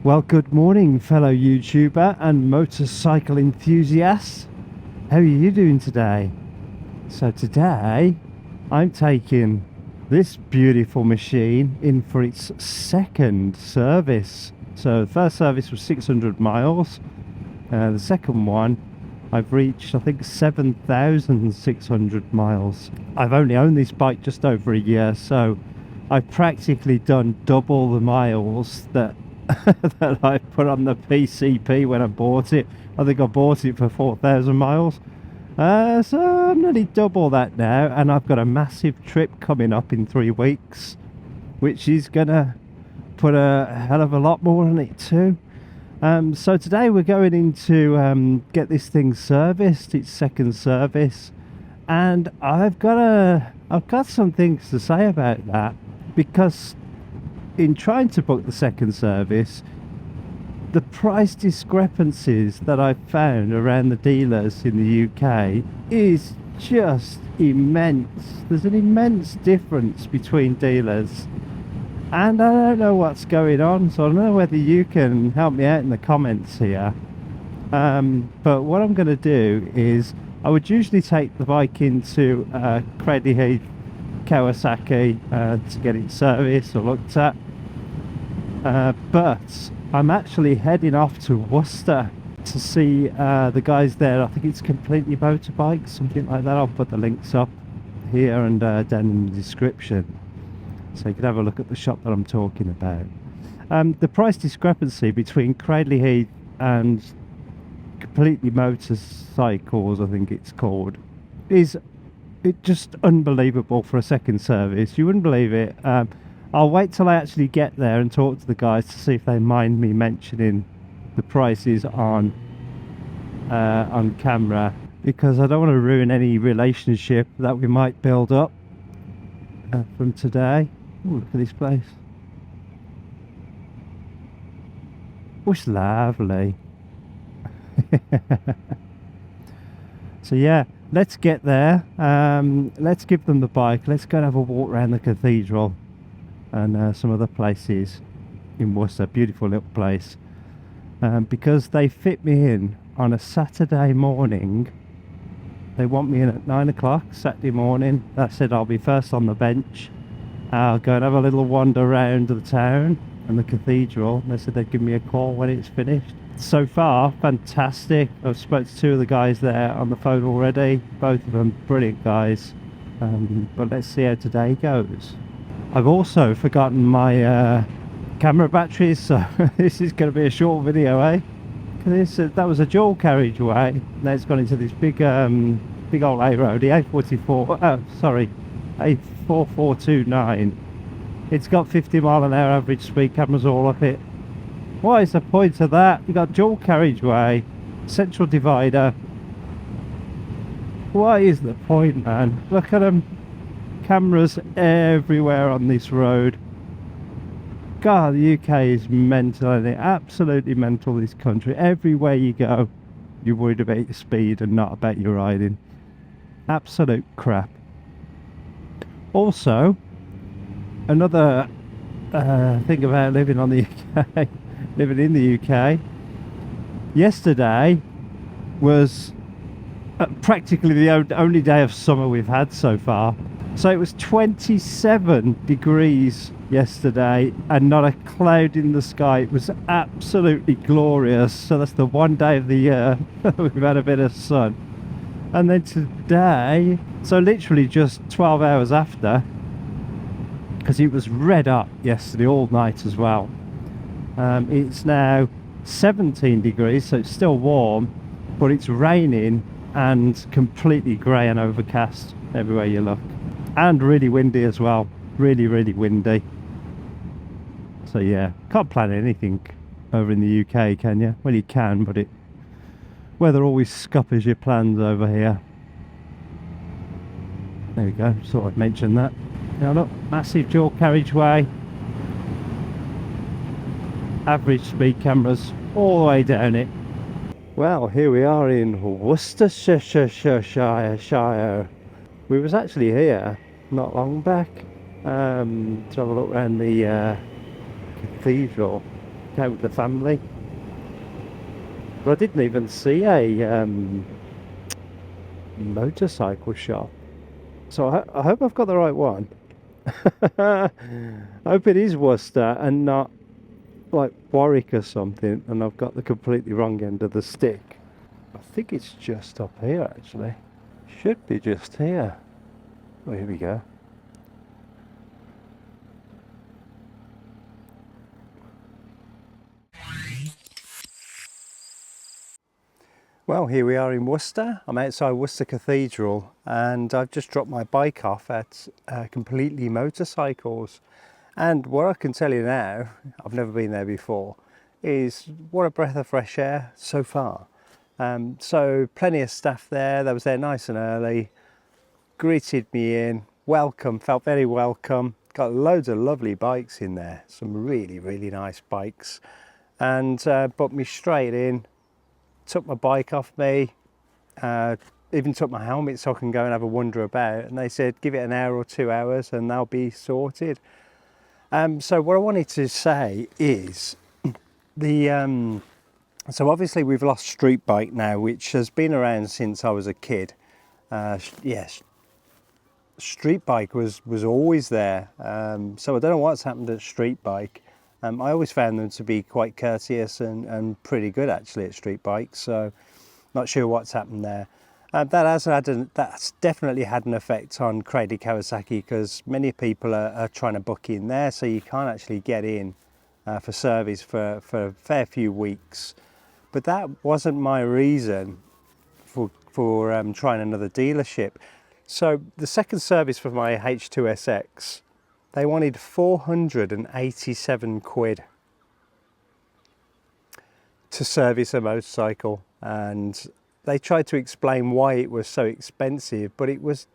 Well, good morning, fellow YouTuber and motorcycle enthusiasts. How are you doing today? So today, I'm taking this beautiful machine in for its second service. So the first service was 600 miles. The second one, I've reached, I think, 7,600 miles. I've only owned this bike just over a year, so I've practically done double the miles that that I put on the PCP when I bought it. I think I bought it for 4,000 miles. So I'm nearly double that now, and I've got a massive trip coming up in 3 weeks, which is gonna put a hell of a lot more on it too. So today we're going in to get this thing serviced, its second service, and I've got some things to say about that, because in trying to book the second service, the price discrepancies that I've found around the dealers in the UK is just immense. There's an immense difference between dealers, and I don't know what's going on, so I don't know whether you can help me out in the comments here. But what I'm going to do is, I would usually take the bike into Cradley Heath Kawasaki to get it serviced or looked at, but I'm actually heading off to Worcester to see the guys there. I think it's Completely Motorbikes, something like that. I'll put the links up here and down in the description, so you can have a look at the shop that I'm talking about. The price discrepancy between Cradley Heath and Completely Motorcycles, I think it's called, is just unbelievable for a second service. You wouldn't believe it. I'll wait till I actually get there and talk to the guys to see if they mind me mentioning the prices on camera, because I don't want to ruin any relationship that we might build up from today. Ooh, look at this place. Oh, it's lovely. So yeah, let's get there. Let's give them the bike. Let's go and have a walk around the cathedral and some other places in Worcester. Beautiful little place. Because they fit me in on a Saturday morning. They want me in at 9 o'clock Saturday morning. I said I'll be first on the bench. I'll go and have a little wander around the town and the cathedral. They said they'd give me a call when it's finished. So far, fantastic. I've spoken to 2 of the guys there on the phone already. Both of them brilliant guys. But let's see how today goes. I've also forgotten my camera batteries, so this is going to be a short video, eh? That was a dual carriageway. Now it's gone into this big big old A road, the A44. Sorry, A4429. It's got 50-mile-an-hour average speed. Cameras all up it. What is the point of that? You got dual carriageway, central divider. What is the point, man? Look at them. Cameras everywhere on this road. God, the UK is mental, isn't it? Absolutely mental, this country. Everywhere you go, you're worried about your speed and not about your riding. Absolute crap. Also, another thing about living on the UK, living in the UK, yesterday was practically the only day of summer we've had so far. So it was 27 degrees yesterday and not a cloud in the sky. It was absolutely glorious. So that's the one day of the year we've had a bit of sun. And then today, so literally just 12 hours after, because it was red hot yesterday all night as well. It's now 17 degrees, so it's still warm, but it's raining and completely grey and overcast everywhere you look. And really windy as well. Really, really windy. So yeah, can't plan anything over in the UK, can you? Well, you can, but weather always scuppers your plans over here. There we go, thought I'd mention that. Now look, massive dual carriageway. Average speed cameras all the way down it. Well, here we are in Worcestershire. We was actually here not long back to have a look around the cathedral. out with the family. But I didn't even see a motorcycle shop. So I hope I've got the right one. I hope it is Worcester and not like Warwick or something, and I've got the completely wrong end of the stick. I think it's just up here actually. Should be just here. Oh, here we go. Well, here we are in Worcester. I'm outside Worcester Cathedral and I've just dropped my bike off at Completely Motorcycles. And what I can tell you now, I've never been there before, is what a breath of fresh air so far. So plenty of staff there. They was there nice and early, greeted me in, welcome, felt very welcome. Got loads of lovely bikes in there, some really, really nice bikes. And put me straight in. Took my bike off me, even took my helmet so I can go and have a wander about, and they said give it an hour or 2 hours and they'll be sorted. So what I wanted to say is so obviously we've lost street bike now, which has been around since I was a kid. Yes, street bike was always there, so I don't know what's happened at street bike. I always found them to be quite courteous and pretty good actually at street bikes, so not sure what's happened there. That's definitely had an effect on Completely Kawasaki, because many people are trying to book in there, so you can't actually get in for service for a fair few weeks. But that wasn't my reason for trying another dealership. So the second service for my H2SX, they wanted 487 quid to service a motorcycle, and they tried to explain why it was so expensive, but it was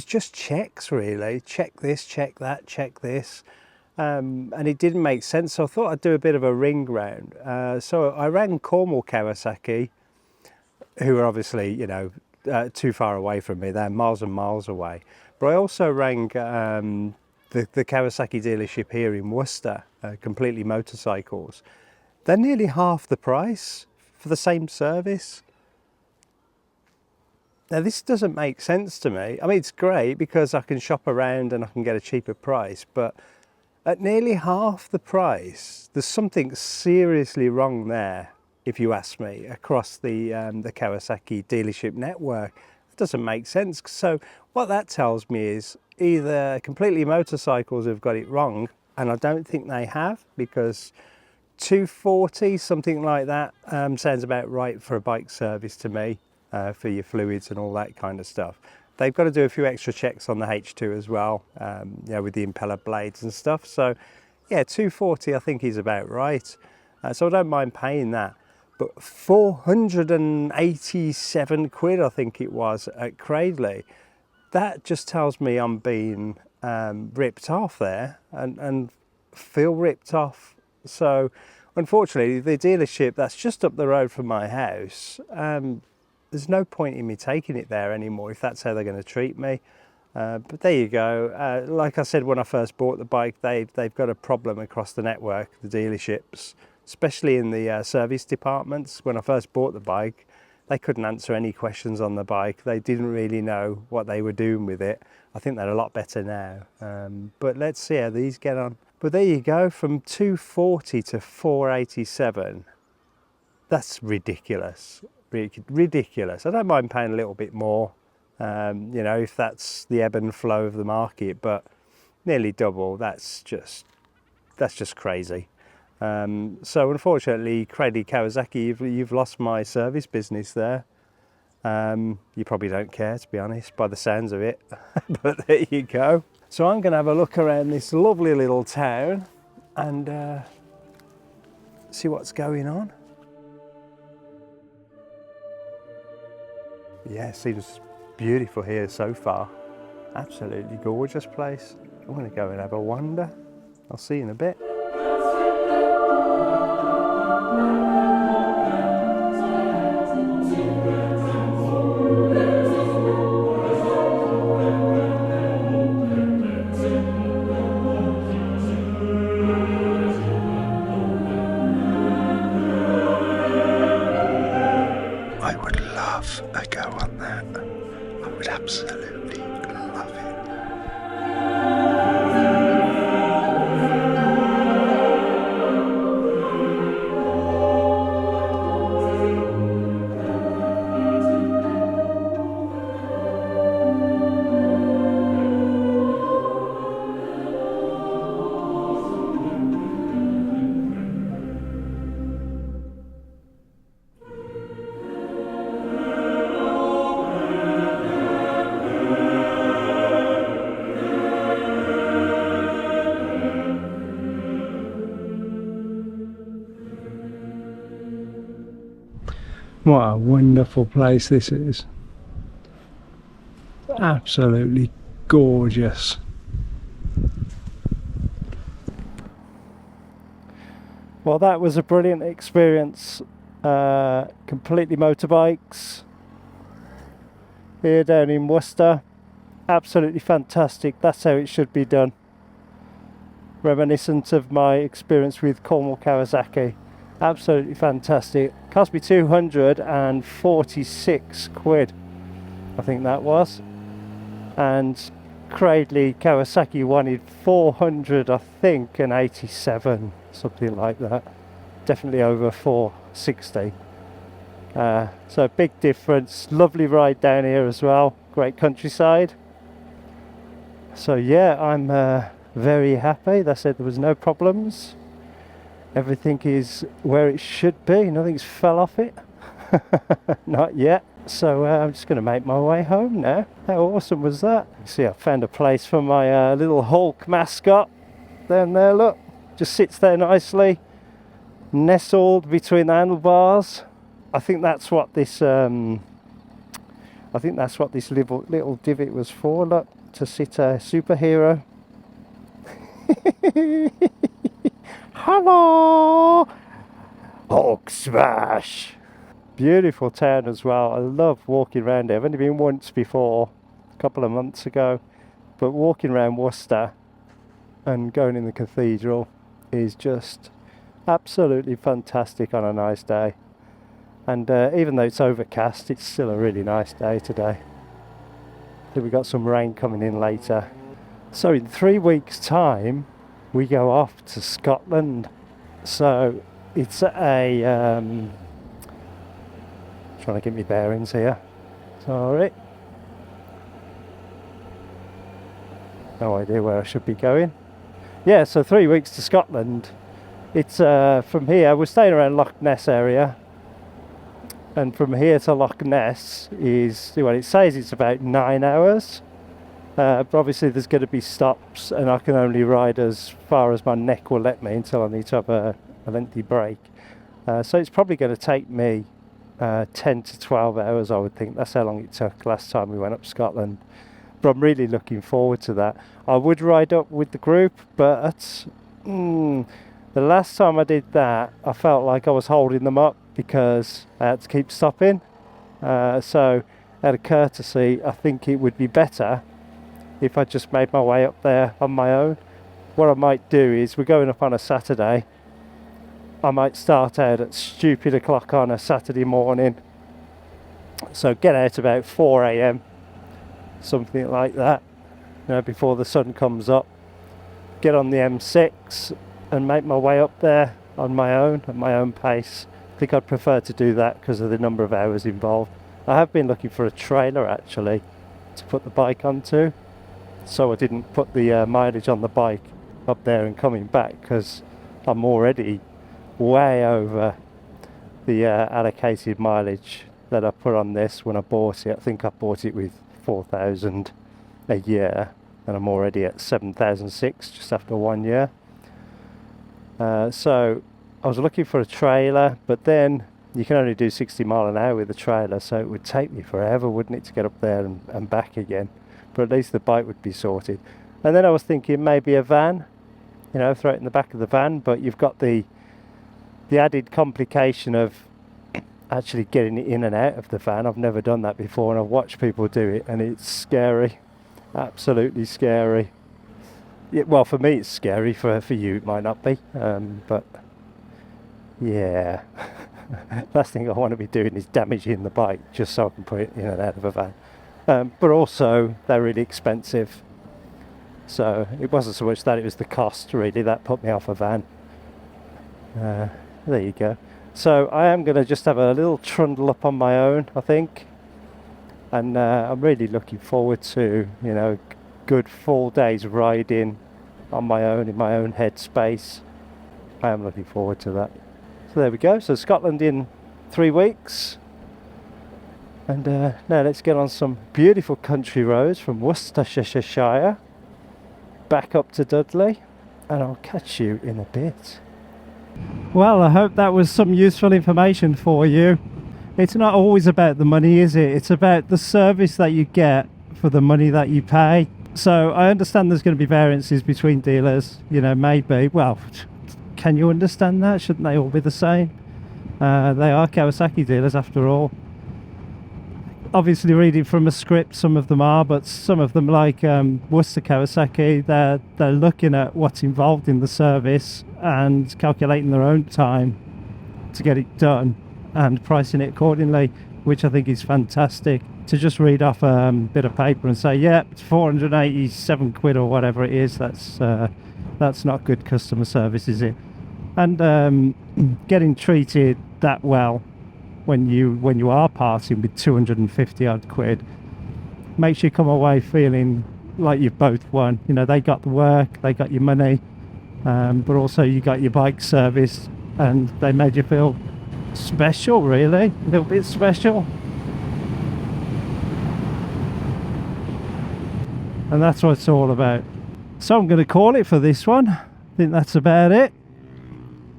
just checks really. Check this, check that, check this, and it didn't make sense. So I thought I'd do a bit of a ring round. So I rang Cornwall Kawasaki, who are obviously, you know, too far away from me. They're miles and miles away. But I also rang the Kawasaki dealership here in Worcester, Completely Motorcycles. They're nearly half the price for the same service. Now this doesn't make sense to me. I mean, it's great because I can shop around and I can get a cheaper price, but at nearly half the price, there's something seriously wrong there, if you ask me, across the Kawasaki dealership network. It doesn't make sense. So what that tells me is either Completely Motorcycles have got it wrong, and I don't think they have, because 240, something like that, sounds about right for a bike service to me, for your fluids and all that kind of stuff. They've got to do a few extra checks on the H2 as well, you know, with the impeller blades and stuff. So yeah, 240 I think is about right. So I don't mind paying that. But 487 quid I think it was at Cradley. That just tells me I'm being ripped off there, and feel ripped off. So unfortunately the dealership that's just up the road from my house, there's no point in me taking it there anymore if that's how they're going to treat me. But there you go. Like I said, when I first bought the bike, they've got a problem across the network, the dealerships, especially in the service departments. When I first bought the bike, they couldn't answer any questions on the bike. They didn't really know what they were doing with it. I think they're a lot better now. But let's see how these get on. But there you go, from 240 to 487. That's ridiculous. Ridiculous. I don't mind paying a little bit more, you know, if that's the ebb and flow of the market, but nearly double, that's just crazy. So unfortunately, Completely Kawasaki, you've lost my service business there. You probably don't care, to be honest, by the sounds of it. But there you go. So I'm going to have a look around this lovely little town and see what's going on. Yeah, seems beautiful here so far. Absolutely gorgeous place. I'm going to go and have a wander. I'll see you in a bit. What a wonderful place this is. Absolutely gorgeous. Well, that was a brilliant experience. Completely Motorbikes here down in Worcester. Absolutely fantastic. That's how it should be done. Reminiscent of my experience with Cornwall Kawasaki. Absolutely fantastic. Cost me 246 quid, I think that was. And Cradley Kawasaki wanted 400, I think, and 87, something like that. Definitely over 460. So big difference. Lovely ride down here as well. Great countryside. So yeah, I'm very happy. They said there was no problems. Everything is where it should be. Nothing's fell off it. Not yet. So I'm just going to make my way home now. How awesome was that? You see, I found a place for my little Hulk mascot. Down there, look. Just sits there nicely, nestled between the handlebars. I think that's what this. I think that's what this little divot was for. Look, to sit a superhero. Hello, Hulk smash. Beautiful town as well. I love walking around here. I've only been once before, a couple of months ago, but walking around Worcester and going in the cathedral is just absolutely fantastic on a nice day. And even though it's overcast, it's still a really nice day today. I think we've got some rain coming in later. So in 3 weeks' time, we go off to Scotland. So it's a trying to get my bearings here. Sorry. No idea where I should be going. Yeah, so 3 weeks to Scotland. It's from here, we're staying around Loch Ness area. And from here to Loch Ness is, well, it says it's about 9 hours. But obviously there's going to be stops, and I can only ride as far as my neck will let me until I need to have a lengthy break. So it's probably going to take me 10 to 12 hours, I would think. That's how long it took last time we went up Scotland. But I'm really looking forward to that. I would ride up with the group, but the last time I did that, I felt like I was holding them up because I had to keep stopping. So out of courtesy, I think it would be better if I just made my way up there on my own. What I might do is, we're going up on a Saturday, I might start out at stupid o'clock on a Saturday morning, so get out about 4 a.m, something like that, you know, before the sun comes up, get on the M6 and make my way up there on my own, at my own pace. I think I'd prefer to do that because of the number of hours involved. I have been looking for a trailer actually to put the bike onto, so I didn't put the mileage on the bike up there and coming back, because I'm already way over the allocated mileage that I put on this when I bought it. I think I bought it with 4,000 a year, and I'm already at 7,006 just after 1 year. So I was looking for a trailer, but then you can only do 60 mile an hour with a trailer, so it would take me forever, wouldn't it, to get up there and back again. But at least the bike would be sorted. And then I was thinking maybe a van, you know, throw it in the back of the van, but you've got the added complication of actually getting it in and out of the van. I've never done that before, and I've watched people do it, and it's scary, absolutely scary. Yeah, well, for me it's scary, for you it might not be, but yeah. Last thing I want to be doing is damaging the bike just so I can put it in and out of a van. But also they're really expensive, so it wasn't so much that, it was the cost really that put me off a van. There you go. So I am going to just have a little trundle up on my own, I think, and I'm really looking forward to, you know, good full days riding on my own, in my own headspace. I am looking forward to that. So there we go. So Scotland in 3 weeks. And now let's get on some beautiful country roads from Worcestershire back up to Dudley, and I'll catch you in a bit. Well, I hope that was some useful information for you. It's not always about the money, is it? It's about the service that you get for the money that you pay. So I understand there's going to be variances between dealers, you know, maybe. Well, can you understand that? Shouldn't they all be the same? They are Kawasaki dealers after all. Obviously reading from a script, some of them are, but some of them, like Worcester Kawasaki, they're looking at what's involved in the service and calculating their own time to get it done and pricing it accordingly, which I think is fantastic. To just read off a bit of paper and say, yeah, it's 487 quid or whatever it is, that's not good customer service, is it? And getting treated that well when you are parting with 250 odd quid makes you come away feeling like you've both won. You know, they got the work, they got your money, but also you got your bike service, and they made you feel special, really, a little bit special. And that's what it's all about. So I'm going to call it for this one. I think that's about it.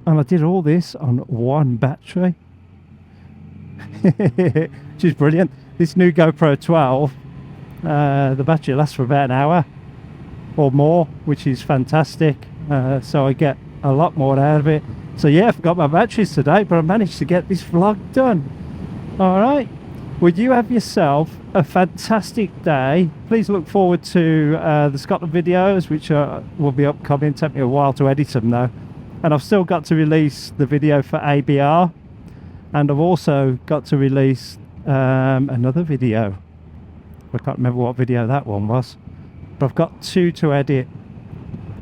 And I did all this on one battery. Which is brilliant. This new GoPro 12, the battery lasts for about an hour or more, which is fantastic. So I get a lot more out of it. So yeah, I forgot my batteries today, but I managed to get this vlog done. Alright, well, you have yourself a fantastic day. Please look forward to the Scotland videos, which will be upcoming. Take me a while to edit them though. And I've still got to release the video for ABR, and I've also got to release another video. I can't remember what video that one was, but I've got two to edit.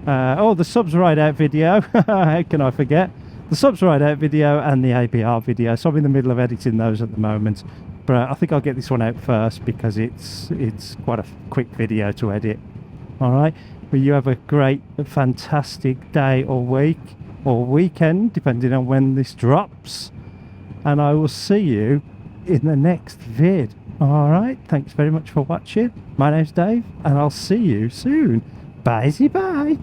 Oh, the subs ride out video. How can I forget? The subs ride out video and the ABR video. So I'm in the middle of editing those at the moment, but I think I'll get this one out first because it's quite a quick video to edit. All right, but you have a great, fantastic day or week or weekend, depending on when this drops, and I will see you in the next vid. All right, thanks very much for watching. My name's Dave, and I'll see you soon. Bye-bye.